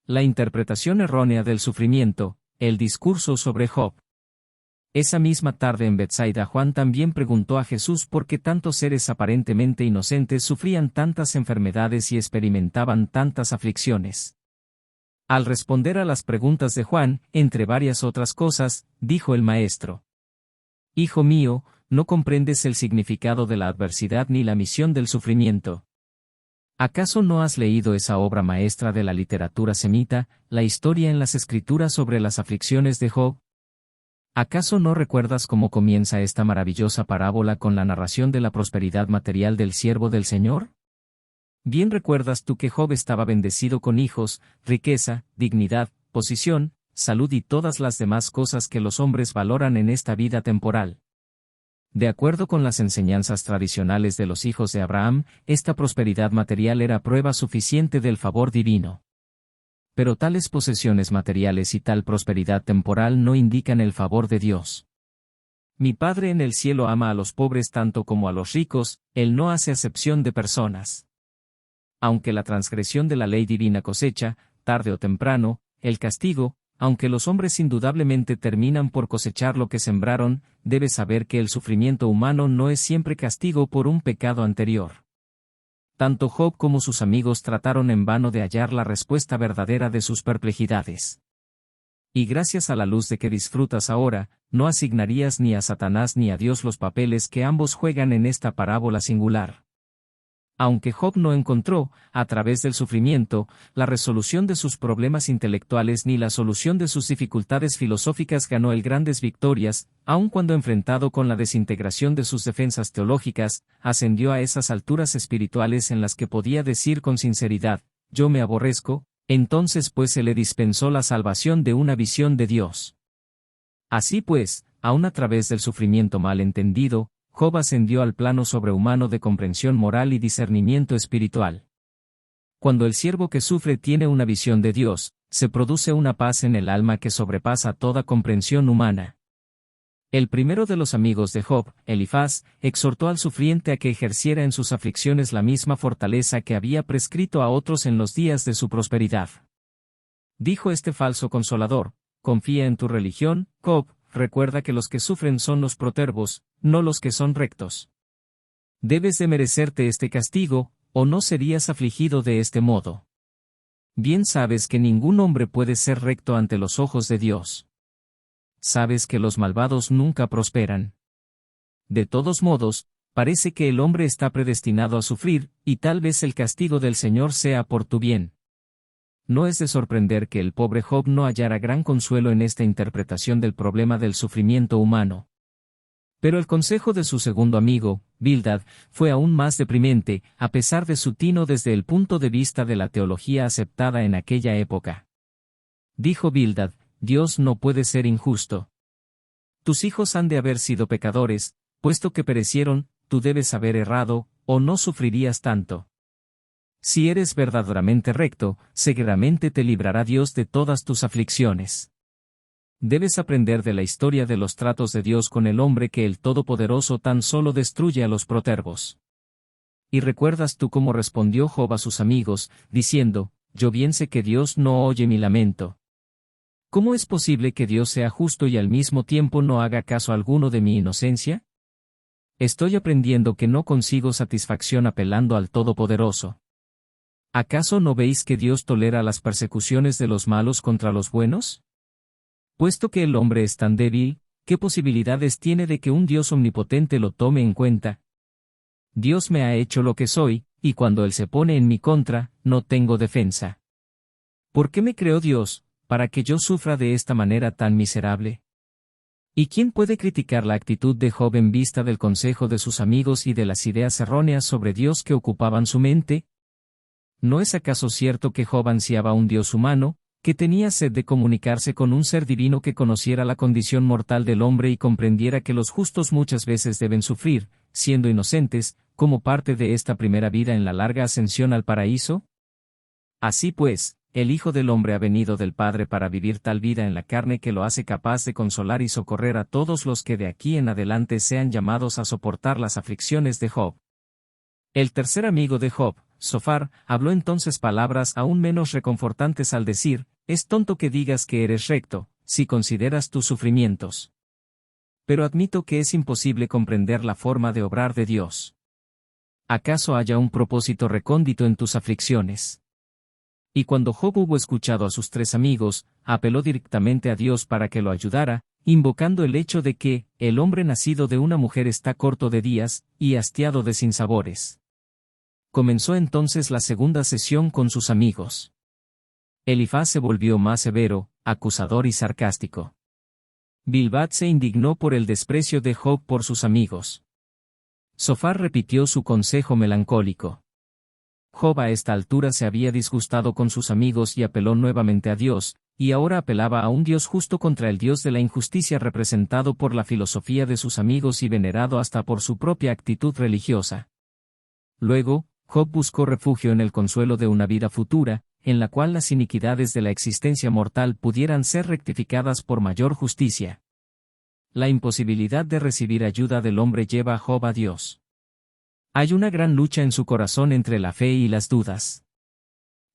La interpretación errónea del sufrimiento, el discurso sobre Job. Esa misma tarde en Betsaida Juan también preguntó a Jesús por qué tantos seres aparentemente inocentes sufrían tantas enfermedades y experimentaban tantas aflicciones. Al responder a las preguntas de Juan, entre varias otras cosas, dijo el maestro: Hijo mío, no comprendes el significado de la adversidad ni la misión del sufrimiento. ¿Acaso no has leído esa obra maestra de la literatura semita, la historia en las Escrituras sobre las aflicciones de Job? ¿Acaso no recuerdas cómo comienza esta maravillosa parábola con la narración de la prosperidad material del siervo del Señor? Bien recuerdas tú que Job estaba bendecido con hijos, riqueza, dignidad, posición, salud y todas las demás cosas que los hombres valoran en esta vida temporal. De acuerdo con las enseñanzas tradicionales de los hijos de Abraham, esta prosperidad material era prueba suficiente del favor divino. Pero tales posesiones materiales y tal prosperidad temporal no indican el favor de Dios. Mi Padre en el cielo ama a los pobres tanto como a los ricos, Él no hace acepción de personas. Aunque la transgresión de la ley divina cosecha, tarde o temprano, el castigo, aunque los hombres indudablemente terminan por cosechar lo que sembraron, debes saber que el sufrimiento humano no es siempre castigo por un pecado anterior. Tanto Job como sus amigos trataron en vano de hallar la respuesta verdadera de sus perplejidades. Y gracias a la luz de que disfrutas ahora, no asignarías ni a Satanás ni a Dios los papeles que ambos juegan en esta parábola singular. Aunque Job no encontró, a través del sufrimiento, la resolución de sus problemas intelectuales ni la solución de sus dificultades filosóficas, ganó el grandes victorias, aun cuando enfrentado con la desintegración de sus defensas teológicas, ascendió a esas alturas espirituales en las que podía decir con sinceridad: yo me aborrezco. Entonces pues se le dispensó la salvación de una visión de Dios. Así pues, aun a través del sufrimiento mal entendido, Job ascendió al plano sobrehumano de comprensión moral y discernimiento espiritual. Cuando el siervo que sufre tiene una visión de Dios, se produce una paz en el alma que sobrepasa toda comprensión humana. El primero de los amigos de Job, Elifaz, exhortó al sufriente a que ejerciera en sus aflicciones la misma fortaleza que había prescrito a otros en los días de su prosperidad. Dijo este falso consolador: confía en tu religión, Job. Recuerda que los que sufren son los protervos, no los que son rectos. Debes de merecerte este castigo, o no serías afligido de este modo. Bien sabes que ningún hombre puede ser recto ante los ojos de Dios. Sabes que los malvados nunca prosperan. De todos modos, parece que el hombre está predestinado a sufrir, y tal vez el castigo del Señor sea por tu bien. No es de sorprender que el pobre Job no hallara gran consuelo en esta interpretación del problema del sufrimiento humano. Pero el consejo de su segundo amigo, Bildad, fue aún más deprimente, a pesar de su tino desde el punto de vista de la teología aceptada en aquella época. Dijo Bildad: Dios no puede ser injusto. Tus hijos han de haber sido pecadores, puesto que perecieron, tú debes haber errado, o no sufrirías tanto. Si eres verdaderamente recto, seguramente te librará Dios de todas tus aflicciones. Debes aprender de la historia de los tratos de Dios con el hombre que el Todopoderoso tan solo destruye a los protervos. Y recuerdas tú cómo respondió Job a sus amigos, diciendo: yo bien sé que Dios no oye mi lamento. ¿Cómo es posible que Dios sea justo y al mismo tiempo no haga caso alguno de mi inocencia? Estoy aprendiendo que no consigo satisfacción apelando al Todopoderoso. ¿Acaso no veis que Dios tolera las persecuciones de los malos contra los buenos? Puesto que el hombre es tan débil, ¿qué posibilidades tiene de que un Dios omnipotente lo tome en cuenta? Dios me ha hecho lo que soy, y cuando Él se pone en mi contra, no tengo defensa. ¿Por qué me creó Dios, para que yo sufra de esta manera tan miserable? ¿Y quién puede criticar la actitud de Job en vista del consejo de sus amigos y de las ideas erróneas sobre Dios que ocupaban su mente? ¿No es acaso cierto que Job ansiaba un Dios humano, que tenía sed de comunicarse con un ser divino que conociera la condición mortal del hombre y comprendiera que los justos muchas veces deben sufrir, siendo inocentes, como parte de esta primera vida en la larga ascensión al paraíso? Así pues, el Hijo del Hombre ha venido del Padre para vivir tal vida en la carne que lo hace capaz de consolar y socorrer a todos los que de aquí en adelante sean llamados a soportar las aflicciones de Job. El tercer amigo de Job, Zofar, habló entonces palabras aún menos reconfortantes al decir, es tonto que digas que eres recto, si consideras tus sufrimientos. Pero admito que es imposible comprender la forma de obrar de Dios. ¿Acaso haya un propósito recóndito en tus aflicciones? Y cuando Job hubo escuchado a sus 3 amigos, apeló directamente a Dios para que lo ayudara, invocando el hecho de que, el hombre nacido de una mujer está corto de días, y hastiado de sinsabores. Comenzó entonces la segunda sesión con sus amigos. Elifaz se volvió más severo, acusador y sarcástico. Bildad se indignó por el desprecio de Job por sus amigos. Zofar repitió su consejo melancólico. Job a esta altura se había disgustado con sus amigos y apeló nuevamente a Dios, y ahora apelaba a un Dios justo contra el Dios de la injusticia representado por la filosofía de sus amigos y venerado hasta por su propia actitud religiosa. Luego, Job buscó refugio en el consuelo de una vida futura, en la cual las iniquidades de la existencia mortal pudieran ser rectificadas por mayor justicia. La imposibilidad de recibir ayuda del hombre lleva a Job a Dios. Hay una gran lucha en su corazón entre la fe y las dudas.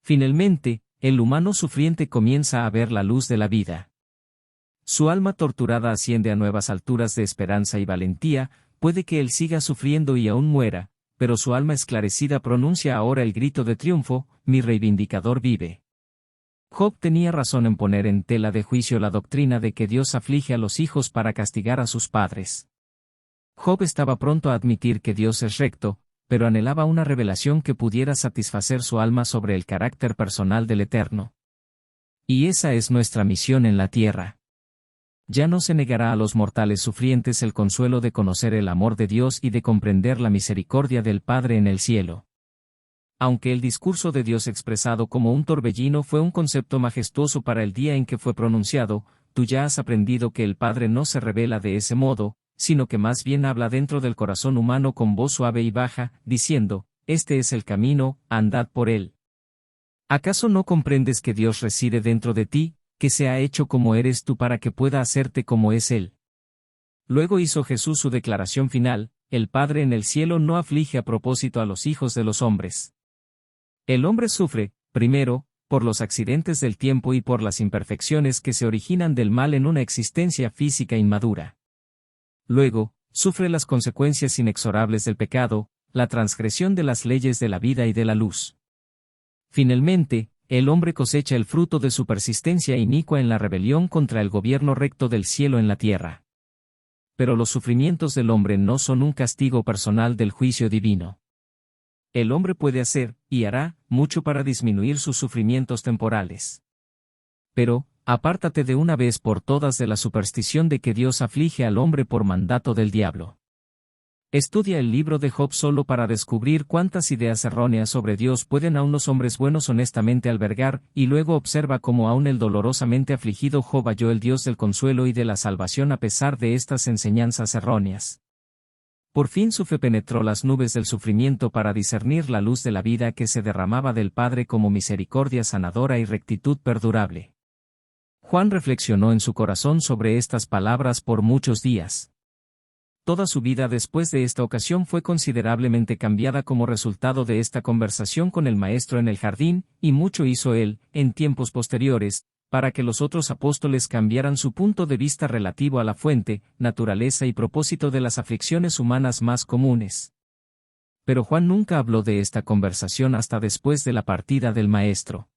Finalmente, el humano sufriente comienza a ver la luz de la vida. Su alma torturada asciende a nuevas alturas de esperanza y valentía, puede que él siga sufriendo y aún muera, pero su alma esclarecida pronuncia ahora el grito de triunfo, mi reivindicador vive. Job tenía razón en poner en tela de juicio la doctrina de que Dios aflige a los hijos para castigar a sus padres. Job estaba pronto a admitir que Dios es recto, pero anhelaba una revelación que pudiera satisfacer su alma sobre el carácter personal del Eterno. Y esa es nuestra misión en la tierra. Ya no se negará a los mortales sufrientes el consuelo de conocer el amor de Dios y de comprender la misericordia del Padre en el cielo. Aunque el discurso de Dios expresado como un torbellino fue un concepto majestuoso para el día en que fue pronunciado, tú ya has aprendido que el Padre no se revela de ese modo, sino que más bien habla dentro del corazón humano con voz suave y baja, diciendo, este es el camino, andad por él. ¿Acaso no comprendes que Dios reside dentro de ti, que se ha hecho como eres tú para que pueda hacerte como es Él? Luego hizo Jesús su declaración final, el Padre en el cielo no aflige a propósito a los hijos de los hombres. El hombre sufre, primero, por los accidentes del tiempo y por las imperfecciones que se originan del mal en una existencia física inmadura. Luego, sufre las consecuencias inexorables del pecado, la transgresión de las leyes de la vida y de la luz. Finalmente, el hombre cosecha el fruto de su persistencia inicua en la rebelión contra el gobierno recto del cielo en la tierra. Pero los sufrimientos del hombre no son un castigo personal del juicio divino. El hombre puede hacer, y hará, mucho para disminuir sus sufrimientos temporales. Pero, apártate de una vez por todas de la superstición de que Dios aflige al hombre por mandato del diablo. Estudia el libro de Job solo para descubrir cuántas ideas erróneas sobre Dios pueden aún los hombres buenos honestamente albergar, y luego observa cómo aún el dolorosamente afligido Job halló el Dios del consuelo y de la salvación a pesar de estas enseñanzas erróneas. Por fin su fe penetró las nubes del sufrimiento para discernir la luz de la vida que se derramaba del Padre como misericordia sanadora y rectitud perdurable. Juan reflexionó en su corazón sobre estas palabras por muchos días. Toda su vida después de esta ocasión fue considerablemente cambiada como resultado de esta conversación con el Maestro en el jardín, y mucho hizo él, en tiempos posteriores, para que los otros apóstoles cambiaran su punto de vista relativo a la fuente, naturaleza y propósito de las aflicciones humanas más comunes. Pero Juan nunca habló de esta conversación hasta después de la partida del Maestro.